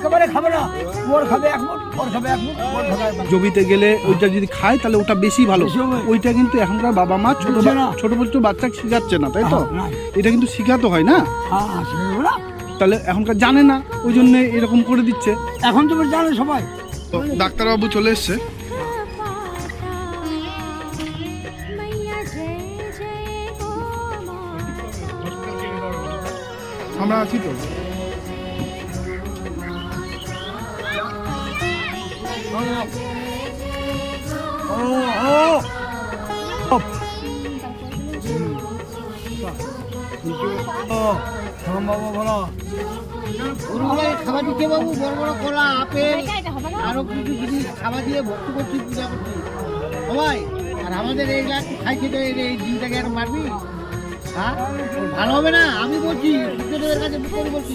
একেবারে খাবে না, ওর খাবে এক মুঠ, ওর খাবে এক মুঠ, ওর খাবে এক মুঠ। জমিতে গেলে ওইটা যদি খায় তাহলে ওটা বেশি ভালো। বেশি হবে। ওইটা কিন্তু এখনকার বাবা মা ছোট বুঝছে না। ছোট বাচ্চা শিখাচ্ছে না, তাই তো? না। এটা কিন্তু শিখাতে হয় না, হ্যাঁ শিখবে না, তাহলে এখনকার জানে না, ওই জন্য এরকম করে দিচ্ছে। এখন তুমি জানো সবাই। তো ডাক্তারবাবু চলে এসছে। আমরা আছি তো। বাবু বলো, খাবার দিচ্ছে বাবু, বড় বড় কলা, আপেল, আরো কিছু জিনিস খাবার দিয়ে ভক্তি করছি, পূজা করছি সবাই। আর আমাদের এইগুলা একটু খাইছে তো, এই দিনটাকে আর মারবি? হ্যাঁ, ভালো হবে না। আমি বলছি বুদ্ধদেবের কাছে বুদ্ধ বলছি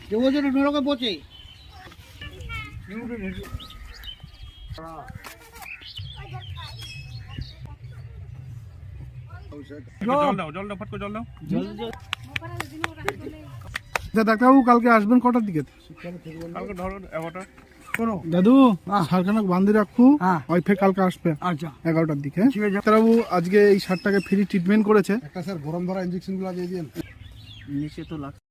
যে ও যেন নরকে পচে। ডাক্তারবাবু কালকে আসবেন কটার দিকে? দাদু সারখানা বান্ধে রাখু, হ্যাঁ। ওই কালকে আসবে আচ্ছা 11টার দিকে। ঠিক আছে। ডাক্তারবাবু আজকে এই সারটাকে ফ্রি ট্রিটমেন্ট করেছে। একটা স্যার গরম ধরা ইঞ্জেকশন গুলো দিয়ে দিন। নিচে তো লাগছে।